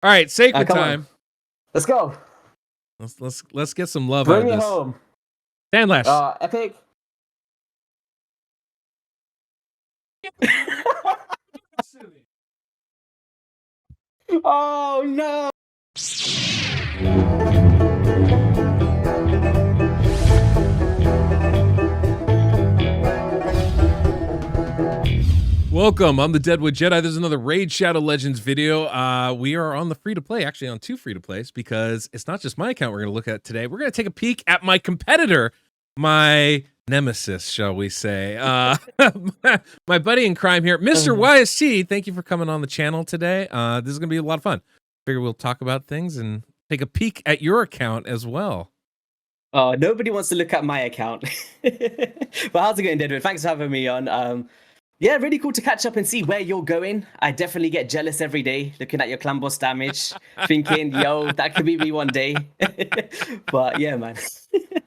All right, sacred come time. on. Let's go. Let's get some love Bring out of it this. home. Sandlash. Epic. Oh no. Welcome, I'm the Deadwood Jedi. There's another Raid Shadow Legends video. We are on the free-to-play, actually on 2 free-to-plays, because it's not just my account we're going to look at today. We're going to take a peek at my competitor, my nemesis, shall we say. My buddy in crime here, Mr. YST. Thank you for coming on the channel today. This is going to be a lot of fun. Figure we'll talk about things and take a peek at your account as well. Oh, nobody wants to look at my account. But how's it going, Deadwood? Thanks for having me on. Yeah, really cool to catch up and see where you're going. I definitely get jealous every day looking at your clan boss damage, thinking, yo, that could be me one day. But yeah, man.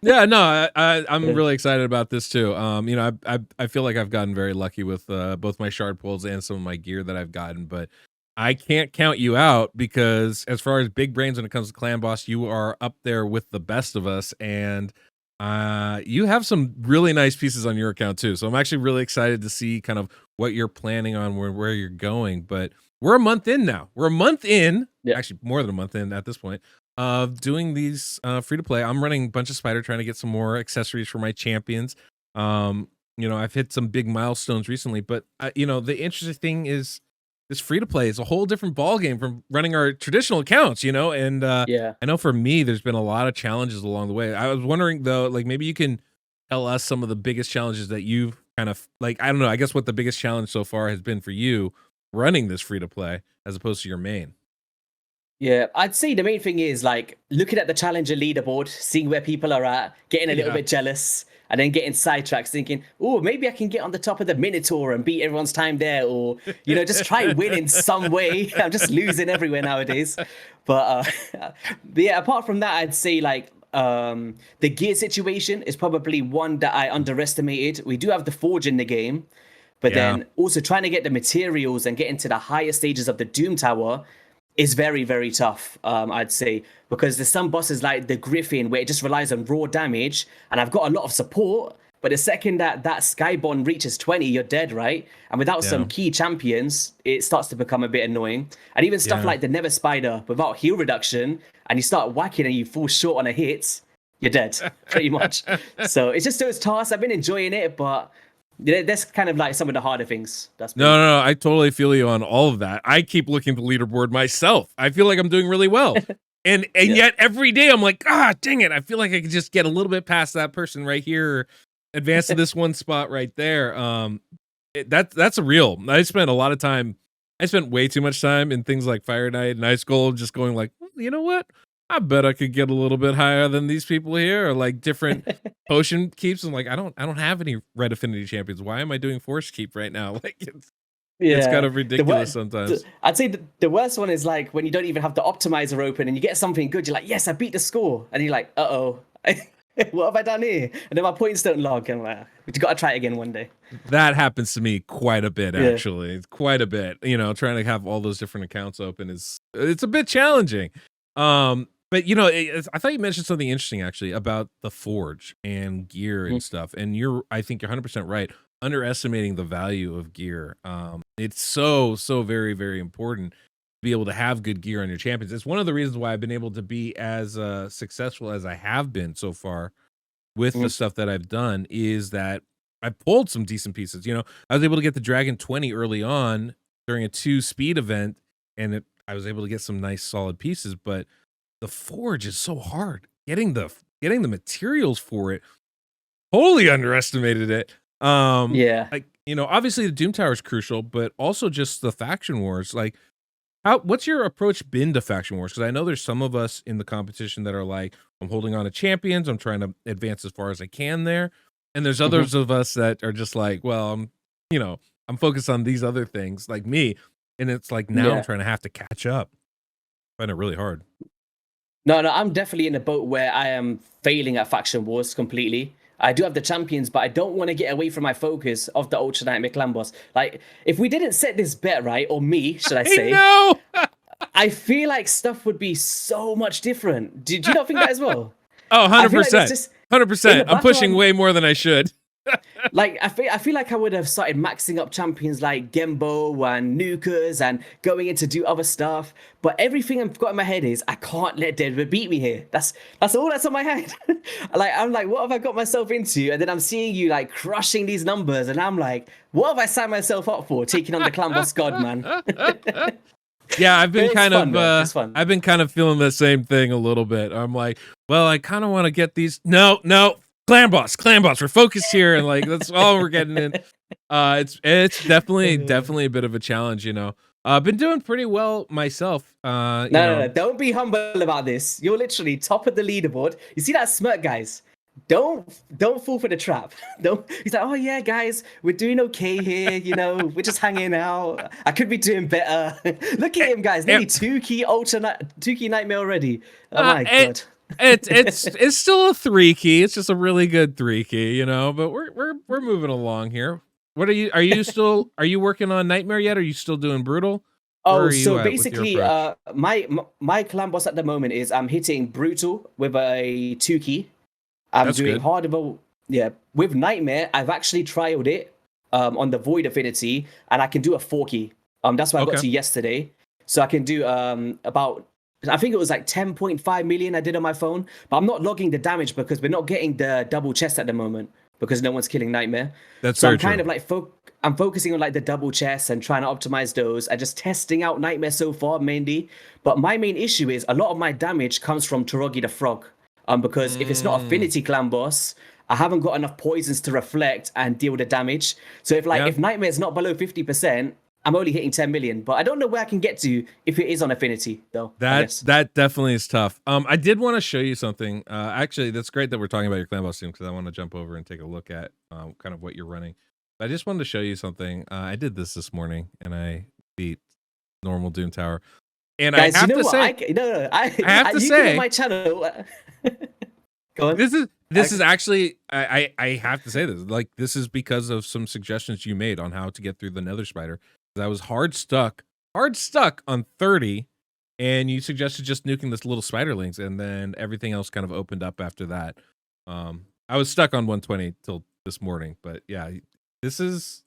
Yeah, no, I'm really excited about this too. You know, I feel like I've gotten very lucky with both my shard pulls and some of my gear that I've gotten, but I can't count you out because as far as big brains when it comes to clan boss, you are up there with the best of us, and you have some really nice pieces on your account too. So I'm actually really excited to see kind of what you're planning on, where you're going. But we're a month in now. We're a month in, actually more than a month in at this point, of doing these free to play. I'm running a bunch of spider, trying to get some more accessories for my champions. You know, I've hit some big milestones recently, but you know, the interesting thing is this free to play is a whole different ball game from running our traditional accounts, you know. And I know for me, there's been a lot of challenges along the way. I was wondering though, like maybe you can tell us some of the biggest challenges that you've kind of like, I don't know, I guess what the biggest challenge so far has been for you running this free to play as opposed to your main. Yeah, I'd say the main thing is like looking at the challenger leaderboard, seeing where people are at, getting a little bit jealous, and then getting sidetracked, thinking, oh, maybe I can get on the top of the Minotaur and beat everyone's time there, or you know, just try and win in some way. I'm just losing everywhere nowadays. But yeah, apart from that, I'd say like the gear situation is probably one that I underestimated. We do have the Forge in the game, but then also trying to get the materials and get into the higher stages of the Doom Tower is very, very tough, I'd say, because there's some bosses like the Griffin where it just relies on raw damage, and I've got a lot of support, but the second that Skybond reaches 20, you're dead, right? And without some key champions, it starts to become a bit annoying. And even stuff like the Nether Spider, without heal reduction, and you start whacking and you fall short on a hit, you're dead, pretty much. So it's just those tasks. I've been enjoying it, but that's kind of like some of the harder things. No, I totally feel you on all of that. I keep looking at the leaderboard myself. I feel like I'm doing really well. And yet every day I'm like, dang it. I feel like I could just get a little bit past that person right here, or advance to this one spot right there. That's a real. I spent way too much time in things like Fire Knight and Ice Gold, just going like, you know what? I bet I could get a little bit higher than these people here, or like different potion keeps. I'm like, I don't have any red affinity champions. Why am I doing force keep right now? Like it's kind of ridiculous sometimes. I'd say the worst one is like when you don't even have the optimizer open and you get something good. You're like, yes, I beat the score, and you're like, what have I done here? And then my points don't log. And I'm like, you got to try it again one day. That happens to me quite a bit, actually. It's quite a bit. You know, trying to have all those different accounts open it's a bit challenging. But you know, I thought you mentioned something interesting actually about the Forge and gear and stuff. And I think you're 100% right. Underestimating the value of gear. It's so very, very important to be able to have good gear on your champions. It's one of the reasons why I've been able to be as successful as I have been so far with the stuff that I've done, is that I pulled some decent pieces. You know, I was able to get the Dragon 20 early on during a 2-speed event, and I was able to get some nice solid pieces, but the Forge is so hard. Getting the materials for it, totally underestimated it. Like, you know, obviously the Doom Tower is crucial, but also just the faction wars. Like, what's your approach been to faction wars? Because I know there's some of us in the competition that are like, I'm holding on to champions, I'm trying to advance as far as I can there, and there's others of us that are just like, well, I'm focused on these other things, like me, and it's like now I'm trying to have to catch up. I find it really hard. No, I'm definitely in a boat where I am failing at faction wars completely. I do have the champions, but I don't want to get away from my focus of the Ultra Nightmare Clan boss. Like, if we didn't set this bet right, or me, should I say? No. I feel like stuff would be so much different. Did you not think that as well? Oh, I feel like there's 100%. just in the 100%. I'm pushing background, way more than I should. like I feel like I would have started maxing up champions like Gembo and Nukas and going in to do other stuff. But everything I've got in my head is I can't let Deadwood beat me here. That's all that's on my head. Like I'm like, what have I got myself into? And then I'm seeing you like crushing these numbers, and I'm like, what have I signed myself up for? Taking on the Clan Boss God, man. Yeah, I've been kind fun, of though. It's fun. I've been kind of feeling the same thing a little bit. I'm like, well, I kind of want to get these. No, clan boss. We're focused here, and like that's all we're getting in. It's definitely a bit of a challenge, you know. Been doing pretty well myself. No, don't be humble about this. You're literally top of the leaderboard. You see that smirk, guys? Don't fall for the trap. Don't. He's like, oh yeah, guys, we're doing okay here. You know, we're just hanging out. I could be doing better. Look at him, guys. Nearly 2-key Nightmare already. Oh my god. It's still a 3-key. It's just a really good 3-key, you know. But we're moving along here. What are you working on Nightmare yet? Are you still doing Brutal? Oh, so basically, my clan boss at the moment is I'm hitting Brutal with a 2-key. I'm doing good. Hardival. Yeah, with Nightmare, I've actually trialed it on the Void Affinity, and I can do a 4-key. That's what I got to yesterday. So I can do about, I think it was like 10.5 million I did on my phone, but I'm not logging the damage because we're not getting the double chest at the moment because no one's killing Nightmare. That's so very I'm kind true. of like I'm focusing on like the double chests and trying to optimize those and just testing out Nightmare so far mainly. But my main issue is a lot of my damage comes from Torogi the Frog. Because if it's not Affinity Clan Boss, I haven't got enough poisons to reflect and deal the damage. So if Nightmare's not below 50%, I'm only hitting 10 million. But I don't know where I can get to if it is on Affinity, though. That definitely is tough. I did want to show you something. Actually, that's great that we're talking about your Clan Boss team because I want to jump over and take a look at kind of what you're running. But I just wanted to show you something. I did this morning and I beat normal Doom Tower. And guys, I have to say, I have to say, my channel. Go on. This is actually I have to say this. Like this is because of some suggestions you made on how to get through the Nether Spider. I was hard stuck on 30, and you suggested just nuking this little spiderlings, and then everything else kind of opened up after that. I was stuck on 120 till this morning, but yeah, this is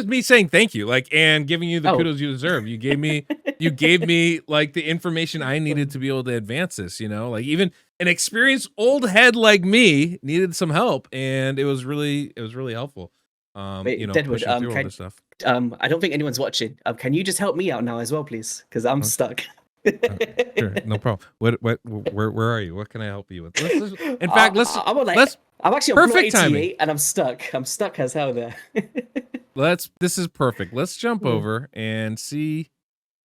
me saying thank you, like, and giving you the kudos you deserve. You gave me like the information I needed to be able to advance this, you know, like even an experienced old head like me needed some help, and it was really helpful. Wait, you know, Deadwood, pushing through all this stuff. I don't think anyone's watching. Can you just help me out now as well, please? Because I'm stuck. Sure, no problem. Where are you? What can I help you with? In fact, I'm actually on floor 88 and I'm stuck. I'm stuck as hell there. This is perfect. Let's jump over and see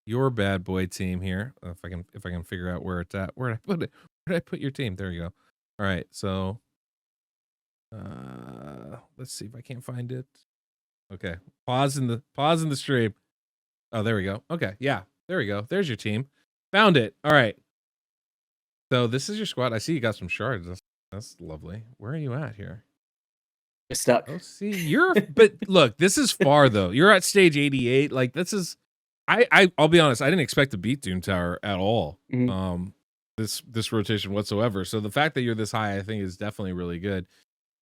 your bad boy team here. If I can figure out where it's at. Where did I put it? Where did I put your team? There you go. All right, so let's see if I can't find it. Okay, pause in the stream. Oh, there we go. Okay, yeah, there we go. There's your team. Found it. All right. So this is your squad. I see you got some shards. That's lovely. Where are you at here? You're stuck. Oh, see, but look, this is far though. You're at stage 88. Like this is, I'll be honest. I didn't expect to beat Doom Tower at all. Mm-hmm. This rotation whatsoever. So the fact that you're this high, I think, is definitely really good.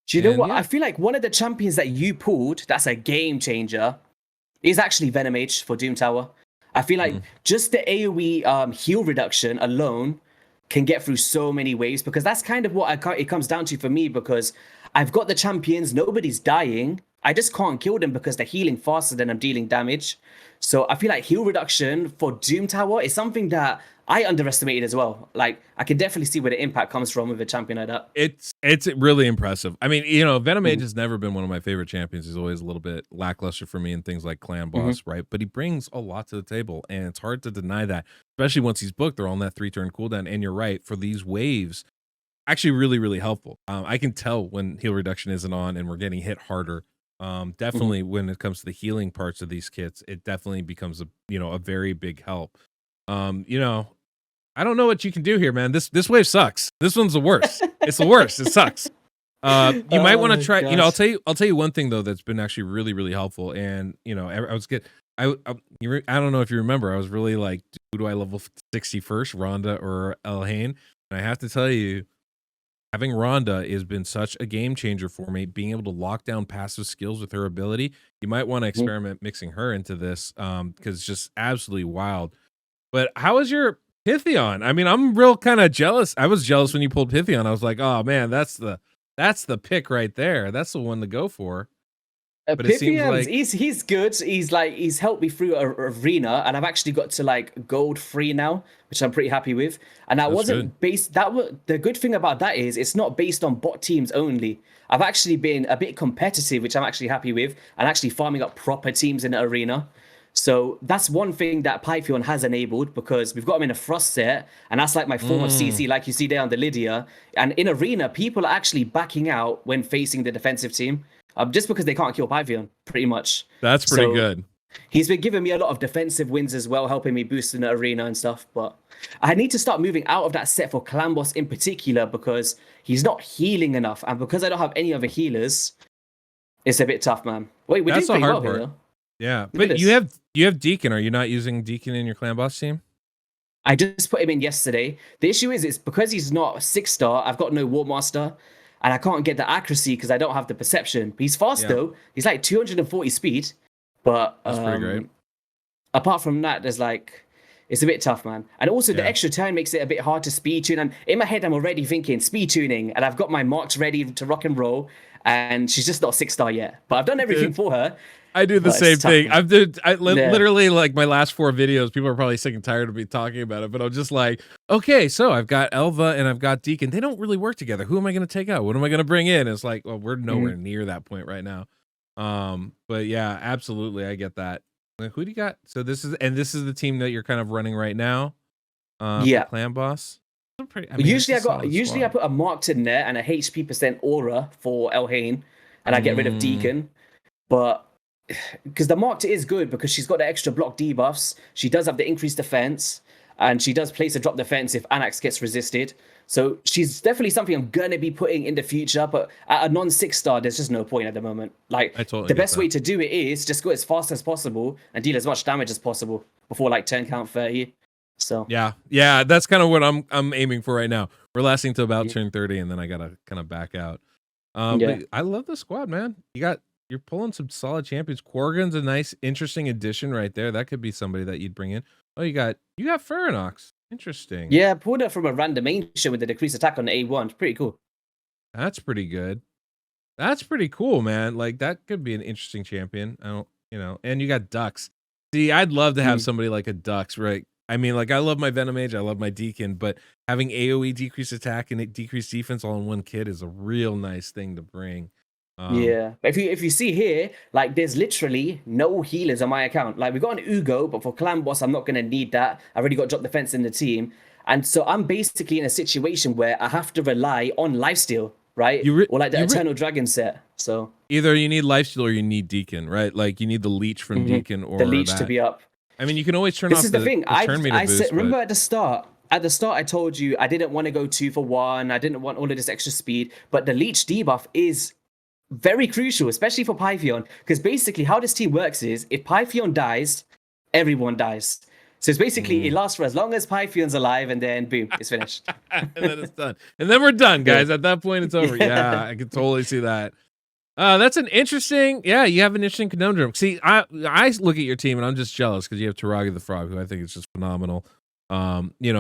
Do you know what? Yeah. I feel like one of the champions that you pulled, that's a game changer, is actually Venom H for Doom Tower. I feel like just the AoE heal reduction alone can get through so many waves, because that's kind of what it comes down to for me, because I've got the champions, nobody's dying. I just can't kill them because they're healing faster than I'm dealing damage. So I feel like heal reduction for Doom Tower is something that I underestimated as well. Like, I can definitely see where the impact comes from with a champion like that. It's really impressive. I mean, you know, Venom Mage has never been one of my favorite champions. He's always a little bit lackluster for me in things like Clan Boss, right? But he brings a lot to the table, and it's hard to deny that, especially once he's booked. They're on that 3-turn cooldown, and you're right, for these waves, actually really helpful. I can tell when heal reduction isn't on and we're getting hit harder. Definitely when it comes to the healing parts of these kits, it definitely becomes a very big help. You know, I don't know what you can do here, man. This wave sucks. This one's the worst. It's the worst. It sucks. You might want to try. Gosh. You know, I'll tell you one thing though that's been actually really helpful. And you know, I don't know if you remember, I was really like, who do I level 60 first, Ronda or Elhain? And I have to tell you, having Ronda has been such a game changer for me. Being able to lock down passive skills with her ability, you might want to experiment mixing her into this, because it's just absolutely wild. But how is your Pythion? I mean, I'm real kind of jealous. I was jealous when you pulled Pythion. I was like, oh man, that's the pick right there. That's the one to go for. But it seems like he's good. He's helped me through a arena, and I've actually got to like gold 3 now, which I'm pretty happy with. And that wasn't based. The good thing about that is it's not based on bot teams only. I've actually been a bit competitive, which I'm actually happy with, and actually farming up proper teams in the arena. So that's one thing that Pythion has enabled, because we've got him in a Frost set, and that's like my form of CC, like you see there on the Lydia. And in arena, people are actually backing out when facing the defensive team. Just because they can't kill Pythion, pretty much. That's pretty good. He's been giving me a lot of defensive wins as well, helping me boost in the arena and stuff. But I need to start moving out of that set for Clan Boss in particular, because he's not healing enough. And because I don't have any other healers, it's a bit tough, man. Wait, we're doing pretty well here, though. Yeah, but you have Deacon. Are you not using Deacon in your Clan Boss team? I just put him in yesterday. The issue is, it's because he's not 6-star, I've got no War Master. And I can't get the accuracy because I don't have the perception. He's fast though. He's like 240 speed. But that's pretty great. Apart from that, there's like, it's a bit tough, man. And also the extra turn makes it a bit hard to speed tune. And in my head, I'm already thinking speed tuning, and I've got my marks ready to rock and roll. And she's just not 6-star yet. But I've done everything for her. I do the same thing. Literally like my last 4 videos, people are probably sick and tired of me talking about it, but I'm just like, okay, so I've got Elva and I've got Deacon. They don't really work together. Who am I going to take out? What am I going to bring in? It's like, well, we're nowhere near that point right now. But yeah, absolutely. I get that. Like, who do you got? So this is the team that you're kind of running right now. Clan Boss. Usually I put a marked in there and a HP percent aura for Elhain, and I get rid of Deacon. But because the marked is good, because she's got the extra block debuffs, she does have the increased defense, and she does place a drop defense if Anax gets resisted. So she's definitely something I'm gonna be putting in the future, but at a non 6-star, there's just no point at the moment. Like, the best way to do it is just go as fast as possible and deal as much damage as possible before like turn count 30. So yeah, that's kind of what I'm aiming for right now. We're lasting to about turn 30, and then I gotta kind of back out. But I love the squad, man. You're pulling some solid champions. Quargan's a nice, interesting addition right there. That could be somebody that you'd bring in. Oh, you got Ferronox. Interesting. Yeah, pulled it from a random ancient with the decreased attack on the A1. It's pretty cool. That's pretty good. That's pretty cool, man. Like, that could be an interesting champion. And you got Dux. See, I'd love to have somebody like a Dux, right? I mean, like, I love my Venom Mage, I love my Deacon, but having AoE decreased attack and decreased defense all in one kit is a real nice thing to bring. But if you see here, like, there's literally no healers on my account. Like, we got an Ugo, but for Clan Boss, I'm not going to need that. I already got drop defense in the team. And so I'm basically in a situation where I have to rely on lifesteal, right? Or like the Eternal Dragon set. So either you need lifesteal or you need Deacon, right? Like, you need the leech from Deacon or the leech to be up. I mean, you can always turn off the thing. Turn meter boost, remember at the start, I told you I didn't want to go 2 for 1. I didn't want all of this extra speed. But the leech debuff is very crucial, especially for Pythion, because basically how this team works is, if Pythion dies, everyone dies. So it's basically it lasts for as long as Pythion's alive, and then boom, it's finished. And then it's done. And then we're done, guys. At that point, it's over. Yeah, I can totally see that. That's an interesting. Yeah, you have an interesting conundrum. See, I look at your team and I'm just jealous because you have Taragi the Frog, who I think is just phenomenal. And you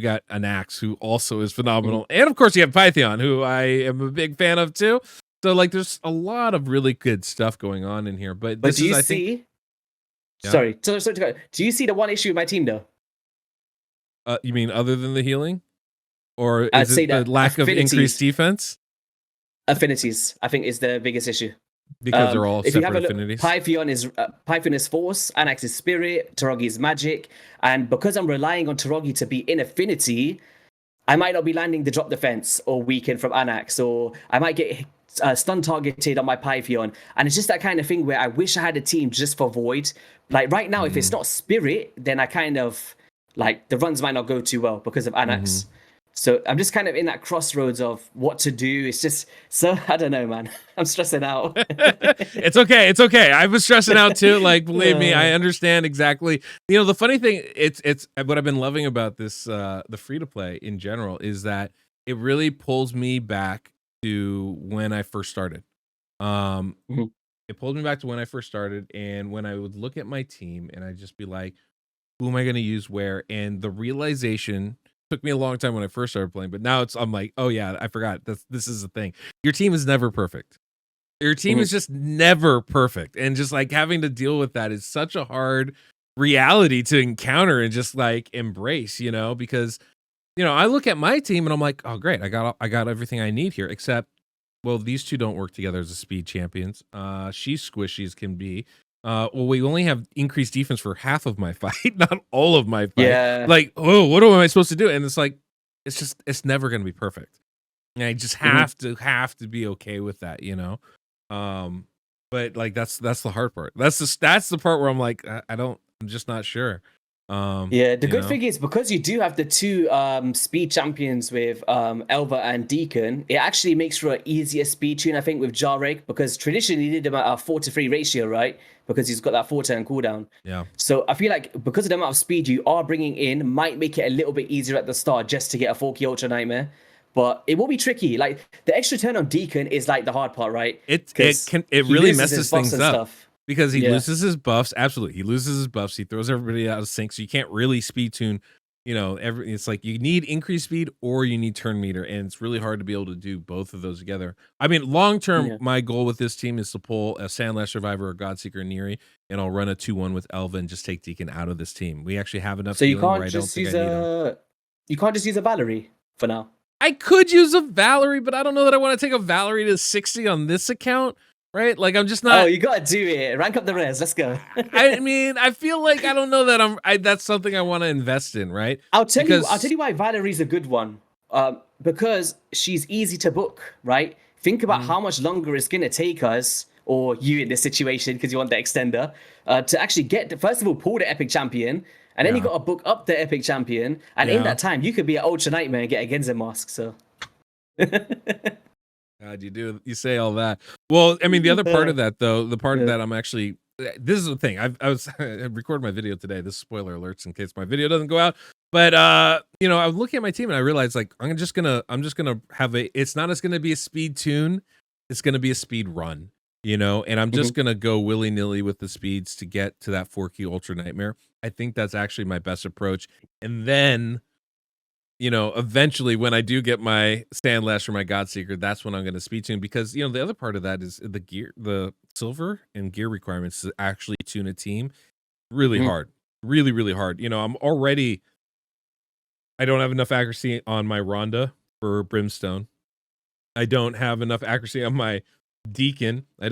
got an Axe, who also is phenomenal, and of course you have Pythion, who I am a big fan of too. So like, there's a lot of really good stuff going on in here. But this do you is, see? Sorry to go. Do you see the one issue with my team though? You mean other than the healing, or is it the lack of increased defense? Affinities, I think, is the biggest issue. Because they're all separate affinities. Pythion is Force, Anax is Spirit, Taragi is Magic, and because I'm relying on Taragi to be in affinity, I might not be landing the drop defense or weaken from Anax, or I might get stun targeted on my Pythion, and it's just that kind of thing where I wish I had a team just for Void. Like right now, if it's not Spirit, then I kind of like the runs might not go too well because of Anax. So I'm just kind of in that crossroads of what to do. It's just so I don't know, man. I'm stressing out. It's okay. It's okay. I was stressing out too. Like, believe me, I understand exactly. You know, the funny thing, it's what I've been loving about this, the free to play in general, is that it really pulls me back to when I first started. Um, Mhm. it pulled me back to when I first started, and when I would look at my team, and I'd just be like, who am I going to use where? And the realization took me a long time when I first started playing, but now I'm like, oh yeah, I forgot. This is the thing. Your team is never perfect. Your team Mhm. is just never perfect. And just like having to deal with that is such a hard reality to encounter and just like embrace, because I look at my team and I'm like, oh great, I got everything I need here, except well, these two don't work together as a speed champions. She's squishy as can be. Well, we only have increased defense for half of my fight, not all of my fight. Yeah. Like, oh, what am I supposed to do? And it's like, it's never gonna be perfect. And I just Mhm. have to be okay with that, Um, but like that's the hard part. That's the part where I'm like, I'm just not sure. Yeah, the You good know? thing is because you do have the two speed champions with Elva and Deacon, it actually makes for an easier speed tune, I think, with Jarek, because traditionally he did about a 4-3 ratio, right? Because he's got that 4-turn cooldown. Yeah. So I feel like because of the amount of speed you are bringing in, might make it a little bit easier at the start just to get a 4-key Ultra Nightmare. But it will be tricky. Like the extra turn on Deacon is like the hard part, right? Because It he really loses his messes buffs things and up stuff. because he Yeah. loses his buffs. Absolutely. He loses his buffs. He throws everybody out of sync. So you can't really speed tune, it's like you need increased speed or you need turn meter. And it's really hard to be able to do both of those together. I mean, long term, Yeah. my goal with this team is to pull a Sandlash Survivor or Godseeker Neri, and I'll run a 2-1 with Elva and just take Deacon out of this team. We actually have enough So you healing where can't I don't just think I use need them. a Valerie for now. I could use a Valerie, but I don't know that I want to take a Valerie to 60 on this account, right? Like I'm just Oh, not. you gotta do it. Rank up the res. Let's go. I mean, I feel like I don't know that that's something I want to invest in, right? I'll tell Because you why Valerie's a good one. Because she's easy to book, right? Think about mm, how much longer it's gonna take us, or you in this situation, because you want the extender, to actually first of all, pull the epic champion, and then you yeah, gotta book up the epic champion, and in yeah. that time, you could be an Ultra Nightmare and get a Genza mask. So. God, you say all that. Well, I mean, the other part of that though, the part Yeah. that I'm actually this is the thing. I was I recorded my video today. This is spoiler alerts in case my video doesn't go out. But I was looking at my team and I realized like I'm just gonna have it's not as gonna be a speed tune, it's gonna be a speed run, and I'm just Mhm. gonna go willy-nilly with the speeds to get to that 4-key Ultra Nightmare. I think that's actually my best approach. And then eventually when I do get my Sandlash or my Godseeker, that's when I'm going to speed tune because, the other part of that is the gear, the silver and gear requirements to actually tune a team really Mhm. hard, really, really hard. I don't have enough accuracy on my Rhonda for Brimstone. I don't have enough accuracy on my Deacon. I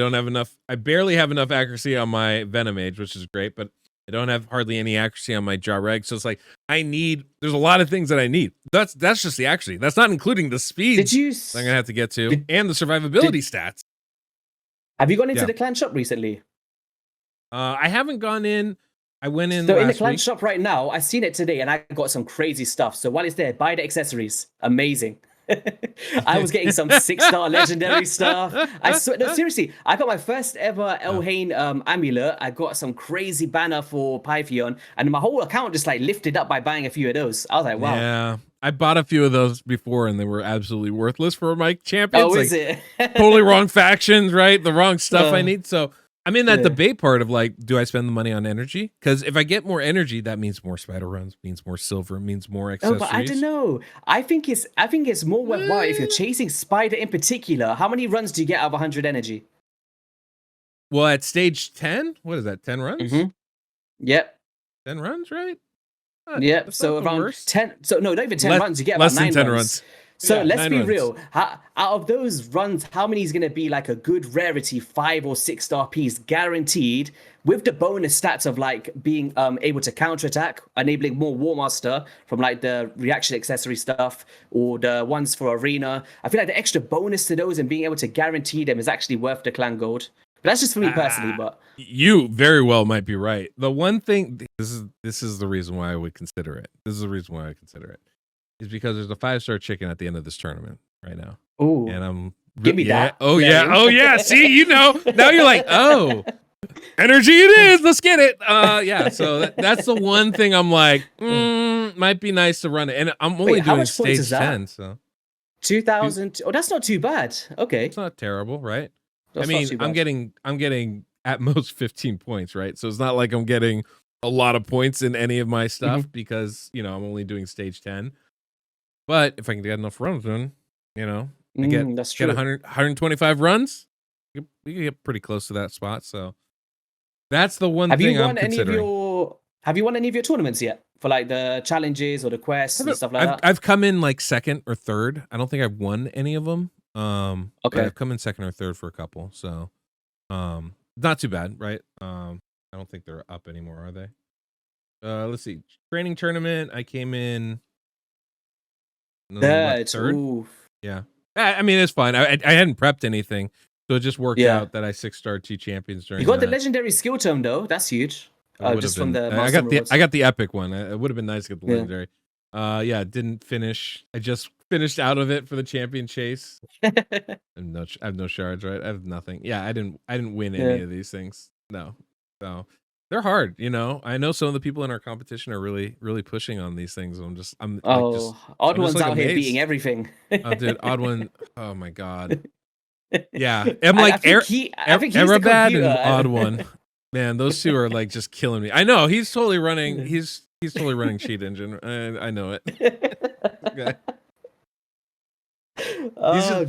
barely have enough accuracy on my Venomage, which is great, but I don't have hardly any accuracy on my Jareg. So it's like there's a lot of things that I need. That's just the accuracy. That's not including the Did speeds you that I'm gonna have to get to did, and the survivability did stats. have you gone into Yeah. the clan shop recently? I haven't gone in. I went in So in the last clan week. shop right now, I seen it today and I got some crazy stuff. So while it's there, buy the accessories. Amazing. I was getting some 6-star legendary stuff. I swear, no, seriously, I got my first ever Yeah. Elhain amulet. I got some crazy banner for Pythion, and my whole account just like lifted up by buying a few of those. I was like, wow. Yeah. I bought a few of those before and they were absolutely worthless for my champions. Oh, is Like it? totally wrong factions, right? The wrong stuff I uh, need. So I'm in that yeah. debate part of like, do I spend the money on energy? Because if I get more energy, that means more spider runs, means more silver, means more Oh, but I don't accessories. know. I think it's more worthwhile if you're Eh, chasing Spider in particular. How many runs do you get out of 100 energy? Well, at stage 10, what is that? 10 runs? Mm-hmm. Yep. 10 runs, right? Yep. That's not So the around worst. 10. So no, not even 10 Less runs. You get about less than 9 10 runs. runs. So Yeah, let's 9 be runs. real. Out of those runs, how many is going to be like a good rarity 5 or 6-star piece guaranteed with the bonus stats of like being able to counterattack, enabling more War Master from like the reaction accessory stuff or the ones for Arena? I feel like the extra bonus to those and being able to guarantee them is actually worth the clan gold. But that's just for me personally. Ah, But you very well might be right. The one thing this is the reason why I would consider it. This is the reason why I consider it. is because there's a 5-star chicken at the end of this tournament right now. Ooh. And I'm Give me that. Oh yeah. Oh yeah. See, you know. Now you're like, oh, energy it is. Let's get it. Yeah. So that's the one thing I'm like, might be nice to run it. And I'm only doing stage 10. So 2,000. Oh, that's not too bad. Okay. It's not terrible, right? That's I mean, I'm getting at most 15 points, right? So it's not like I'm getting a lot of points in any of my stuff because, you know, I'm only doing stage 10. But if I can get enough runs in, you know, I get 125 runs, we can get pretty close to that spot. So that's the one thing I'm considering. Have you won any of your tournaments yet? For like the challenges or the quests and stuff like that? I've come in like second or third. I don't think I've won any of them. Okay. I've come in second or third for a couple. So not too bad, right? I don't think they're up anymore, are they? Let's see. Training tournament, I came in third. Ooh. Yeah. I mean, it's fine. I hadn't prepped anything, so it just worked out that I 6-starred 2 champions during. You got the legendary skill tome though. That's huge. Just from the I got the epic one. It would have been nice to get the legendary. Yeah, didn't finish. I just finished out of it for the champion chase. I have no shards, right? I have nothing. Yeah, I didn't win any of these things. No. So they're hard, you know. I know some of the people in our competition are really, really pushing on these things. Odd One's out here beating everything. Oh, dude, Odd One. Oh my god. Yeah, I'm like Erebad and Odd One. Man, those two are like just killing me. I know he's totally running. He's totally running cheat engine. I know it.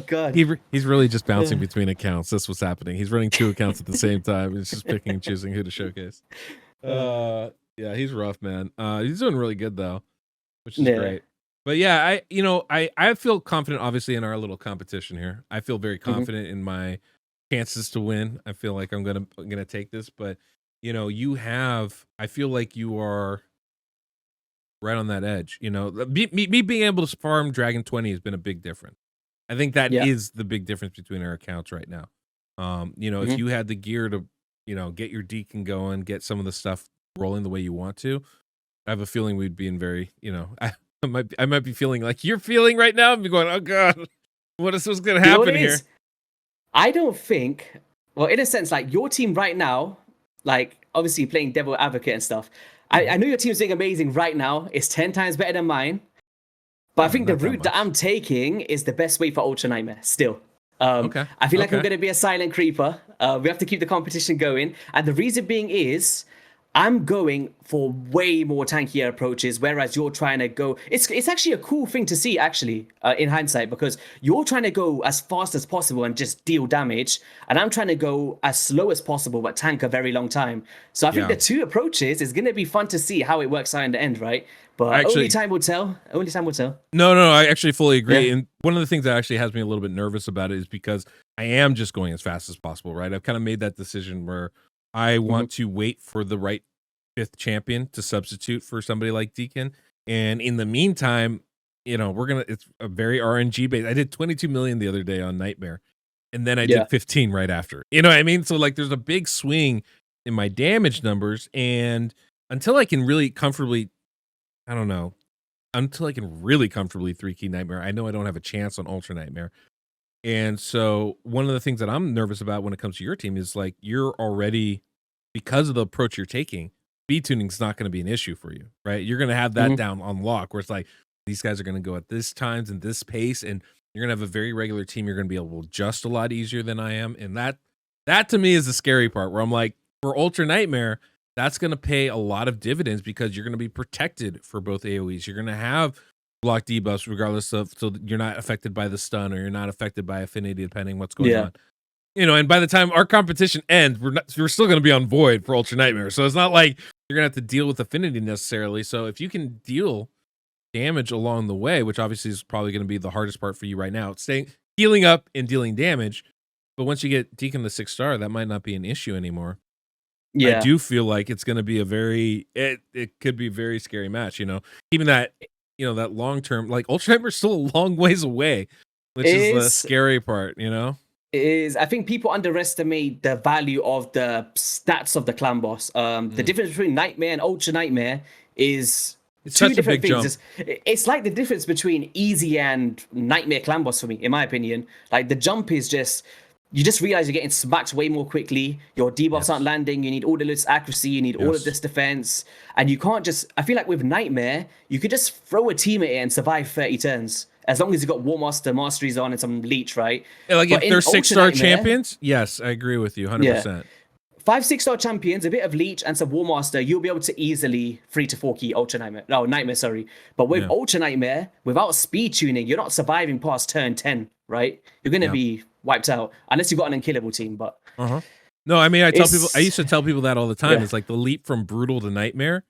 God. He's really just bouncing between accounts. That's what's happening. He's running 2 accounts at the same time. He's just picking and choosing who to showcase. Yeah, he's rough, man. He's doing really good though, which is great. But yeah, I feel confident obviously in our little competition here. I feel very confident in my chances to win. I feel like I'm gonna take this, but you know, I feel like you are right on that edge. You know, me being able to farm Dragon 20 has been a big difference. I think that is the big difference between our accounts right now. You know, if you had the gear to, you know, get your deacon going, get some of the stuff rolling the way you want to, I have a feeling we'd be in very, you know, I might be feeling like you're feeling right now and be going, oh god, what's gonna happen here? I don't think, well, in a sense, like your team right now, like obviously playing devil advocate and stuff, I know your team's doing amazing right now. It's 10 times better than mine. But I think the route that I'm taking is the best way for Ultra Nightmare still. I feel like I'm going to be a silent creeper. We have to keep the competition going. And the reason being is I'm going for way more tankier approaches, whereas you're trying to go. It's actually a cool thing to see, actually, in hindsight, because you're trying to go as fast as possible and just deal damage, and I'm trying to go as slow as possible but tank a very long time. So I think the 2 approaches is going to be fun to see how it works out in the end, right? But only time will tell. Only time will tell. No, I actually fully agree. And one of the things that actually has me a little bit nervous about it is because I am just going as fast as possible, right? I've kind of made that decision where I want to wait for the right 5th champion to substitute for somebody like Deacon. And in the meantime, you know, it's a very RNG based. I did 22 million the other day on Nightmare, and then I did 15 right after. You know what I mean? So like there's a big swing in my damage numbers. And until I can really comfortably, until I can really comfortably 3-key Nightmare, I know I don't have a chance on Ultra Nightmare. And so one of the things that I'm nervous about when it comes to your team is like you're already, because of the approach you're taking, speed tuning is not going to be an issue for you, right? You're going to have that down on lock where it's like these guys are going to go at this times and this pace, and you're going to have a very regular team. You're going to be able to adjust a lot easier than I am. And that to me is the scary part where I'm like, for Ultra Nightmare, that's going to pay a lot of dividends because you're going to be protected for both AoEs. You're going to have block debuffs regardless of, so you're not affected by the stun or you're not affected by affinity depending what's going on. You know, and by the time our competition ends, we're still going to be on void for Ultra Nightmare. So it's not like you're going to have to deal with affinity necessarily. So if you can deal damage along the way, which obviously is probably going to be the hardest part for you right now, staying healing up and dealing damage. But once you get Deacon the 6-star, that might not be an issue anymore. I do feel like it's going to be it could be a very scary match, you know, even that, you know, that long term, like Ultra Nightmare is still a long ways away, which is the scary part, you know? I think people underestimate the value of the stats of the clan boss. The difference between Nightmare and Ultra Nightmare is It's such a big jump. It's like the difference between easy and nightmare clan boss for me, in my opinion. Like the jump is just, you just realize you're getting smacked way more quickly. Your debuffs aren't landing. You need all of this accuracy. You need all of this defense. And you can't just, I feel like with Nightmare, you could just throw a team at it and survive 30 turns. As long as you got War Master masteries on and some leech, right? Yeah, like if they're 6-star champions, yes, I agree with you 100%. Yeah. 5 6-star champions, a bit of leech and some War Master, you'll be able to easily 3 to 4 key Ultra Nightmare. No, Nightmare, sorry. But with Ultra Nightmare, without speed tuning, you're not surviving past turn 10, right? You're going to be wiped out unless you've got an unkillable team. But no, I mean, I used to tell people that all the time. It's like the leap from brutal to nightmare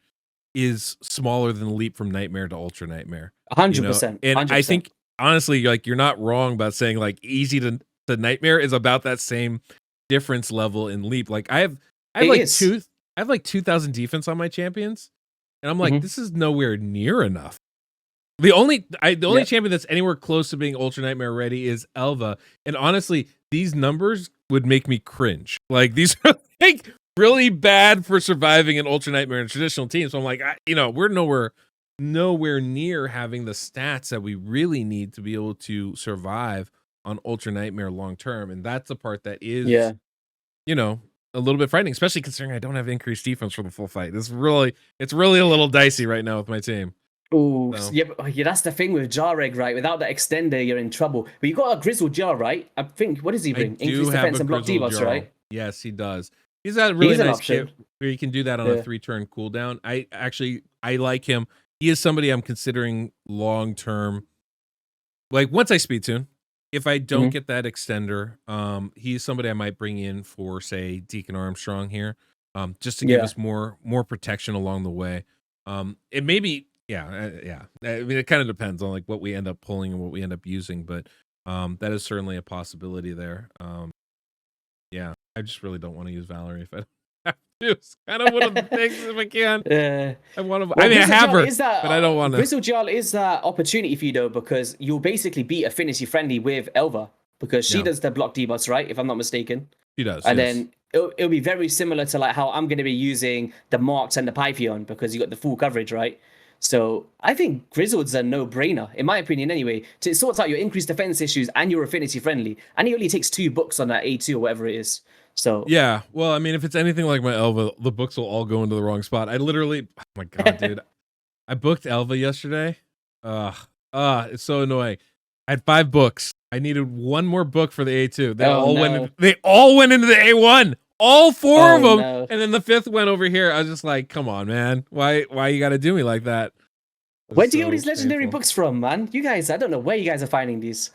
is smaller than the leap from nightmare to Ultra Nightmare. 100%. And 100%. I think honestly, like you're not wrong about saying like easy to nightmare is about that same difference level in leap. Like I have like 2,000 defense on my champions, and I'm like, this is nowhere near enough. The only champion that's anywhere close to being Ultra Nightmare ready is Elva, and honestly, these numbers would make me cringe. Like these are like really bad for surviving an Ultra Nightmare in traditional teams. So I'm like, we're nowhere near having the stats that we really need to be able to survive on Ultra Nightmare long term, and that's the part that is a little bit frightening, especially considering I don't have increased defense for the full fight. It's really a little dicey right now with my team. Oh, so. yeah, that's the thing with Jareg, right? Without the extender, you're in trouble. But you got a Grizzled Jar, right? I think, what does he bring? Increased defense and block debuffs, right? Yes, he does. He's got a really nice kit where you can do that on a 3-turn cooldown. I like him. He is somebody I'm considering long term. Like once I speed tune, if I don't get that extender, he's somebody I might bring in for, say, Deacon Armstrong here, just to give us more protection along the way. It may be, I mean, it kind of depends on like what we end up pulling and what we end up using, but that is certainly a possibility there. I just really don't want to use Valerie if I don't have to. It's kind of one of the things if I can. I have her, but I don't want to. Grizzled Jarl is that opportunity for you though, because you'll basically be affinity friendly with Elva because she does the block debuffs, right? If I'm not mistaken. She does. And then it'll be very similar to like how I'm going to be using the Marks and the Pythion because you got the full coverage, right? So I think Grizzled's a no-brainer, in my opinion anyway. It sorts out your increased defense issues and your affinity friendly. And he only takes 2 books on that A2 or whatever it is. So yeah, well, I mean, if it's anything like my Elva, the books will all go into the wrong spot. I literally, oh my god, dude, I booked Elva yesterday. It's so annoying. I had 5 books. I needed 1 more book for the A2. They all went into the A1. All 4 of them, and then the 5th went over here. I was just like, "Come on, man! Why you got to do me like that?" Where do you get all these legendary books from, man? You guys, I don't know where you guys are finding these.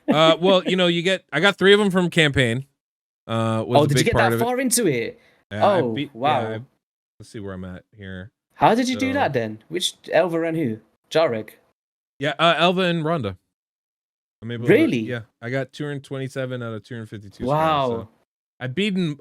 Well, I got 3 of them from campaign. Did you get that far into it? Yeah, wow. Let's see where I'm at here. How did you do that then? Which Elva and who? Jarek? Yeah, Elva and Rhonda. Really? I got 227 out of 252. Wow. So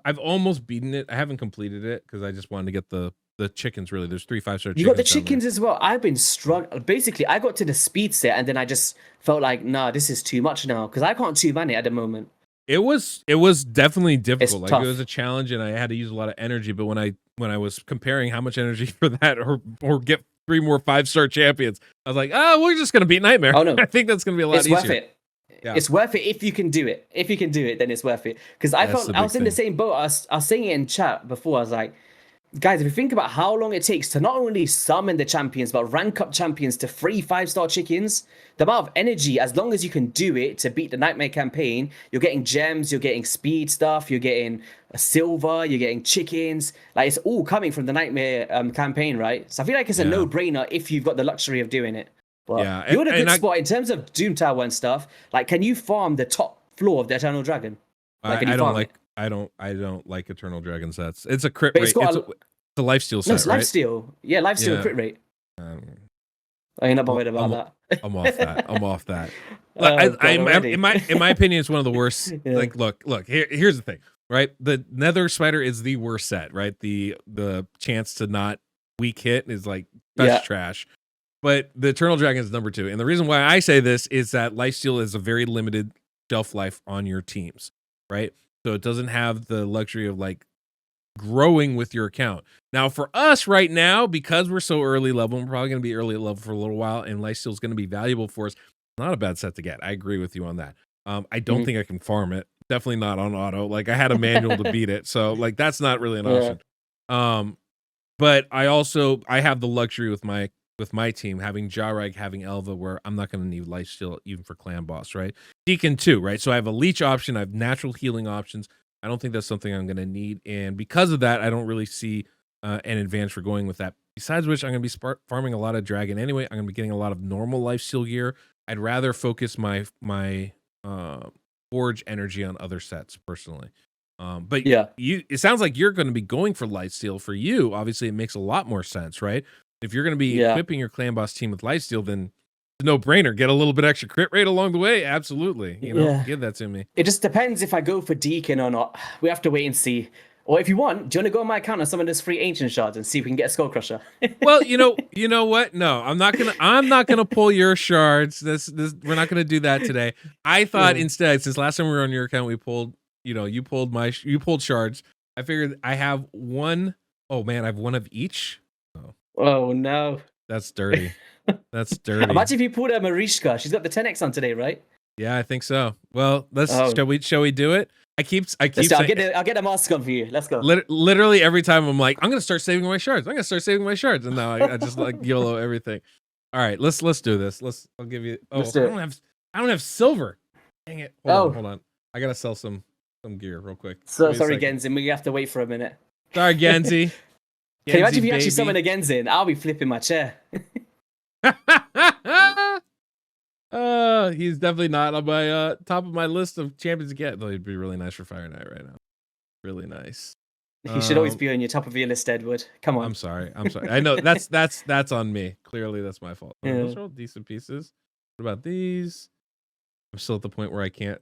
I've almost beaten it. I haven't completed it because I just wanted to get the chickens. Really, there's 3 5-star chickens. You got the chickens as well. I've been struggling. Basically, I got to the speed set and then I just felt like, nah, this is too much now because I can't 2-man it at the moment. It was definitely difficult. Like, it was a challenge, and I had to use a lot of energy. But when I was comparing how much energy for that or get 3 more 5-star champions, I was like, we're just gonna beat Nightmare. Oh no, I think that's gonna be a lot easier. It's worth it. Yeah. It's worth it if you can do it. If you can do it, then it's worth it. Because I was in the same boat. I was saying it in chat before. I was like, guys, if you think about how long it takes to not only summon the champions, but rank up champions to 3 5-star chickens, the amount of energy, as long as you can do it to beat the Nightmare campaign, you're getting gems, you're getting speed stuff, you're getting a silver, you're getting chickens. Like, it's all coming from the Nightmare campaign, right? So I feel like it's a no-brainer if you've got the luxury of doing it. But you're in a good spot in terms of Doom Tower and stuff. Like, can you farm the top floor of the Eternal Dragon? Like, I don't like Eternal Dragon sets. It's a crit rate. It's a lifesteal set, it's lifesteal. Yeah, lifesteal crit rate. I'm not bothered about that. I'm off that. In my opinion, it's one of the worst. Like, look. Here's the thing, right? The Nether Spider is the worst set, right? The chance to not weak hit is like that's trash. But the Eternal Dragon is number 2, and the reason why I say this is that lifesteal is a very limited shelf life on your teams, right? So it doesn't have the luxury of like growing with your account. Now, for us right now, because we're so early level, we're probably going to be early level for a little while, and lifesteal is going to be valuable for us. Not a bad set to get. I agree with you on that. I don't think I can farm it. Definitely not on auto. Like I had a manual to beat it, so like that's not really an option. But I have the luxury with my team having Jareg, having Elva, where I'm not going to need lifesteal even for clan boss, right? Deacon too, right? So I have a leech option. I have natural healing options. I don't think that's something I'm going to need, and because of that, I don't really see an advantage for going with that. Besides which, I'm going to be farming a lot of dragon anyway. I'm going to be getting a lot of normal lifesteal gear. I'd rather focus my forge energy on other sets personally. But it sounds like you're going to be going for lifesteal. For you, obviously, it makes a lot more sense, right? If you're going to be equipping your clan boss team with lifesteal, then it's a no-brainer. Get a little bit extra crit rate along the way. Absolutely, give that to me. It just depends if I go for Deacon or not. We have to wait and see. Or if you want, do you want to go on my account on some of those free ancient shards and see if we can get a Skull Crusher? Well, you know what? No, I'm not gonna pull your shards. We're not gonna do that today. I thought instead, since last time we were on your account, we pulled, you pulled shards. I figured I have one. Oh man, I have one of each. Oh no, that's dirty. That's dirty. Imagine if you pulled a Marishka. She's got the 10x on today, right? Yeah, I think so. Well, shall we do it? I keep saying, I'll get a mask on for you. Let's go. Literally every time I'm like, I'm gonna start saving my shards. And now I just like YOLO everything. All right, let's do this. I'll give you. Oh, I don't have silver. Dang it. Hold on. I gotta sell some gear real quick. So sorry, Genzin. We have to wait for a minute. Sorry, Genzi. Can you imagine if you actually summon a Genzin? I'll be flipping my chair. He's definitely not on my top of my list of champions to get, though he'd be really nice for Fire Knight right now. Really nice. He should always be on your top of your list, Edward. Come on. I'm sorry. I know that's on me. Clearly that's my fault. Those are all decent pieces. What about these? I'm still at the point where I can't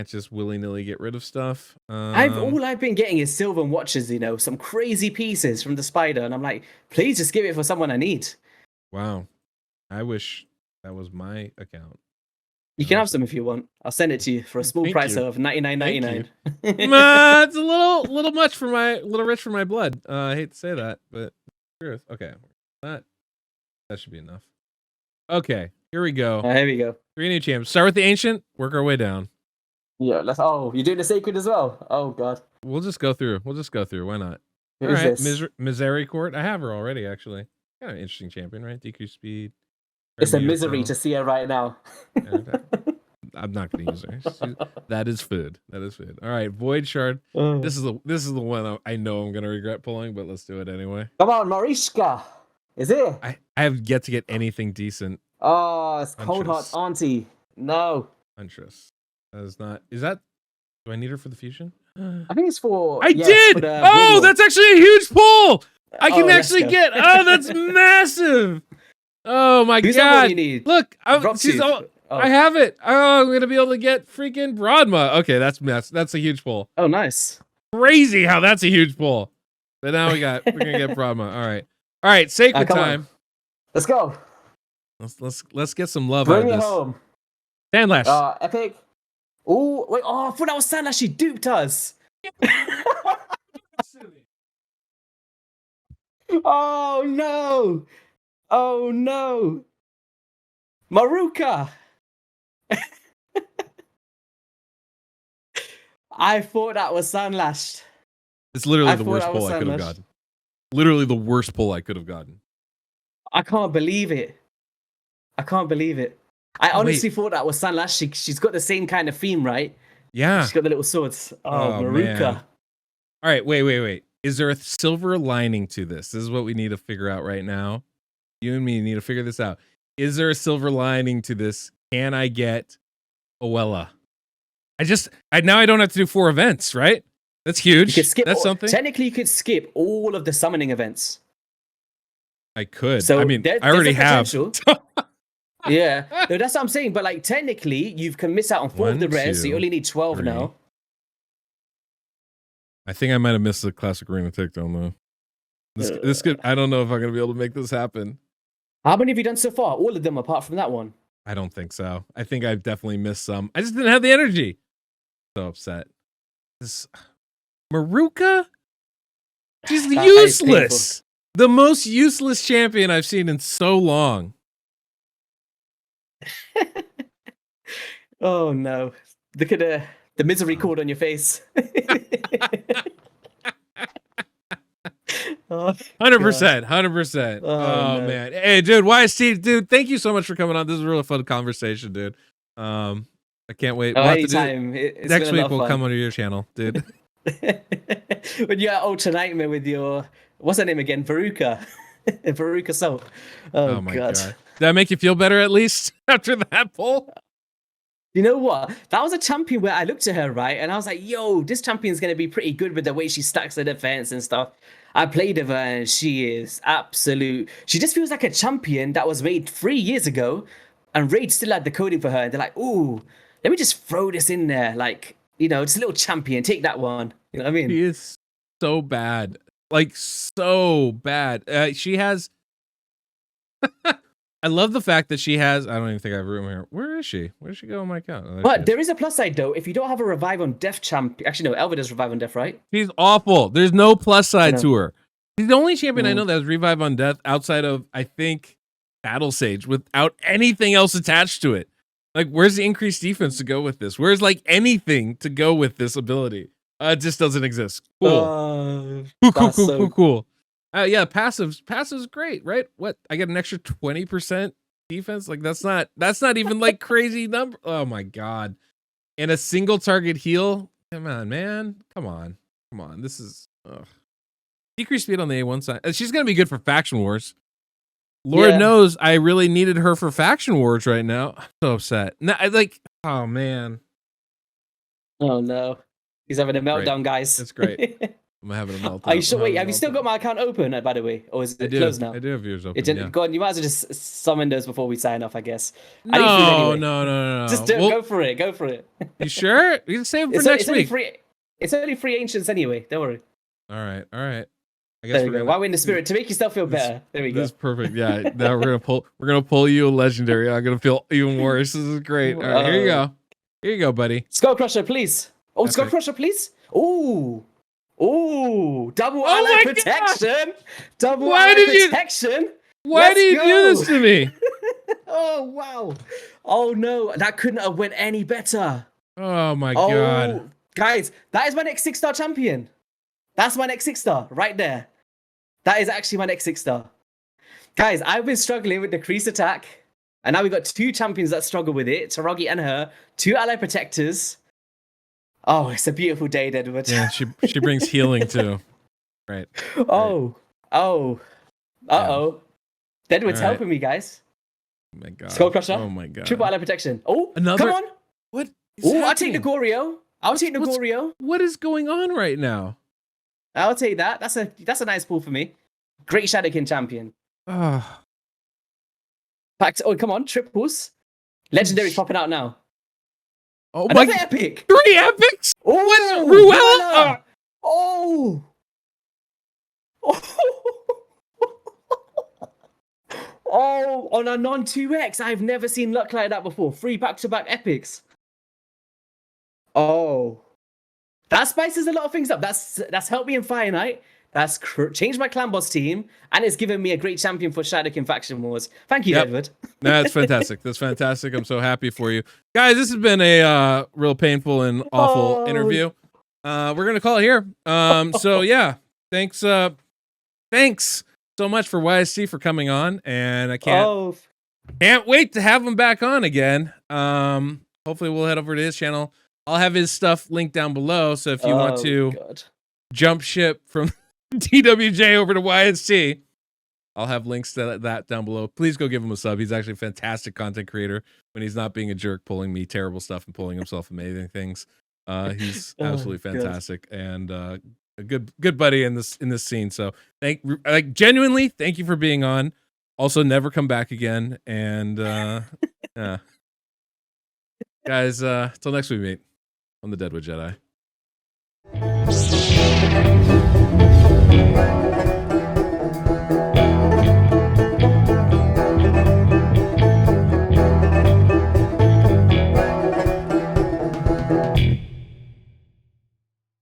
just willy-nilly get rid of stuff. All I've been getting is silver watches, some crazy pieces from the spider, and I'm like, please just give it for someone I need. Wow. I wish that was my account. You can have some if you want. I'll send it to you for a small price of $99.99. It's a little much for little rich for my blood. I hate to say that, but truth. Okay, that should be enough. Okay, here we go. Here we go. 3 new champs. Start with the ancient. Work our way down. Yeah. You're doing the sacred as well. Oh god. We'll just go through. Why not? Who is this? Misericord. I have her already, actually. Kind of interesting champion, right? Decrease speed. It's a misery to see her right now. I'm not going to use her. That is food. All right, Void Shard. This is the one I know I'm going to regret pulling, but let's do it anyway. Come on, Marishka. Is it? I have yet to get anything decent. Oh, it's Cold Heart's auntie. No. Huntress. That is not. Is that? Do I need her for the fusion? I think it's for. I did. That's actually a huge pull. I can actually get. Oh, that's massive. Oh my god! Look, I have it. Oh, I'm gonna be able to get freaking Broadma. Okay, that's a huge pull. Oh, nice. Crazy how that's a huge pull. But now we're gonna get Broadma. All right, sacred time. On. Let's go. Let's get some love Bring out of this. Home. Sandlash. Epic. Oh wait! Oh, I thought that was Sandlash. She duped us. Oh no! Oh no! Maruka! I thought that was Sandlash. It's literally the worst pull I could have gotten. Literally the worst pull I could have gotten. I can't believe it. I honestly thought that was Sandlash. She's got the same kind of theme, right? Yeah. She's got the little swords. Oh Maruka. Man. All right, wait. Is there a silver lining to this? This is what we need to figure out right now. You and me need to figure this out. Is there a silver lining to this? Can I get Oella? Now I don't have to do 4 events, right? That's huge. You could skip something. Technically, you could skip all of the summoning events. I could. So I mean, I already have. Yeah, no, that's what I'm saying. But like, technically, you can miss out on 4 of the rares, so you only need 12 now. I think I might have missed the classic arena takedown though. This could. I don't know if I'm gonna be able to make this happen. How many have you done so far? All of them, apart from that one. I don't think so. I think I've definitely missed some. I just didn't have the energy. So upset. This Maruka. She's That is painful. useless. The most useless champion I've seen in so long. Oh no! Look at the misery cord on your face. 100%, 100%. Oh no. man, hey dude, YST, dude, thank you so much for coming on. This is a really fun conversation, dude. I can't wait. Oh, We'll anytime. It's next been a week we'll come onto your channel, dude. When you're at Ultra Nightmare with your what's her name again, Veruca, Veruca Soul. Oh my god. Did that make you feel better at least after that poll? You know what? That was a champion where I looked at her, right? And I was like, yo, this champion's going to be pretty good with the way she stacks her defense and stuff. I played with her and she is absolute. She just feels like a champion that was made 3 years ago. And Raid still had the coding for her. And they're like, ooh, let me just throw this in there. Like, you know, just a little champion. Take that one. You know what I mean? She is so bad. Like, so bad. She has... I love the fact that she has. I don't even think I have room here. Where is she? Where did she go on my account? Oh, but there is a plus side though. If you don't have a revive on death champ, actually no, Elva does revive on death, right? She's awful. There's no plus side to her. She's the only champion I know that has revive on death outside of, I think, Battle Sage, without anything else attached to it. Like, where's the increased defense to go with this? Where's like anything to go with this ability? It just doesn't exist. Cool. Cool. Yeah, passive's great, right? What? I get an extra 20% defense? Like that's not even like crazy number. Oh my god. And a single target heal? Come on, man. Come on. This is decreased speed on the A1 side. She's gonna be good for faction wars. Lord knows I really needed her for faction wars right now. I'm so upset. No, oh man. Oh no. He's having a meltdown, guys. That's great. I'm having a meltdown. Are you sure? Wait, have you still got my account open, by the way? Or is it closed now? I do have yours open. Go on, you might as well just summon those before we sign off, I guess. No. Just go for it. Go for it. You sure? You can save it for next week. It's only 3 ancients anyway. Don't worry. All right. I guess there we go. Why win the spirit? To make yourself feel better. There we go. This is perfect. Yeah. Now we're gonna pull you a legendary. I'm gonna feel even worse. This is great. All right, here you go. Here you go, buddy. Skull Crusher, please. Oh, Epic. Skull Crusher, please. Ooh, double ally protection. Double ally protection. Why did you do this to me? Oh, wow. Oh, no. That couldn't have went any better. Oh, my God. Guys, that is my next 6-star champion. That's my next 6-star right there. That is actually my next 6-star. Guys, I've been struggling with decreased attack. And now we've got 2 champions that struggle with it. Taragi and her. 2 ally protectors. Oh, it's a beautiful day, Deadwood. Yeah, she brings healing too. Right. Uh-oh. Deadwood's helping me, guys. Oh my god. Skull Crusher. Oh my god. Triple ally protection. Oh, another. Come on. What? I'll take the Goryo. I'll take the Goryo. What is going on right now? I'll take that. That's a nice pull for me. Great Shadowkin champion. Oh, come on, triples. Legendary's popping out now. Oh Another my! epic. 3 epics. Oh, Ruella. Oh, on a non-2x. I've never seen luck like that before. 3 back-to-back epics. Oh. That spices a lot of things up. That's helped me in Fire Knight. That's changed my clan boss team, and it's given me a great champion for Shadowkin Faction Wars. Thank you, Edward. That's fantastic. That's fantastic. I'm so happy for you. Guys, this has been a real painful and awful interview. We're going to call it here. So, yeah. Thanks so much for YST for coming on, and I can't wait to have him back on again. Hopefully we'll head over to his channel. I'll have his stuff linked down below, so if you want to jump ship from DWJ over to YST, I'll have links to that down below. Please go give him a sub. He's actually a fantastic content creator when he's not being a jerk, pulling me terrible stuff and pulling himself amazing things. He's absolutely fantastic and a good buddy in this scene. So genuinely, thank you for being on. Also, never come back again. And yeah, guys, till next week, mate. On the Deadwood Jedi.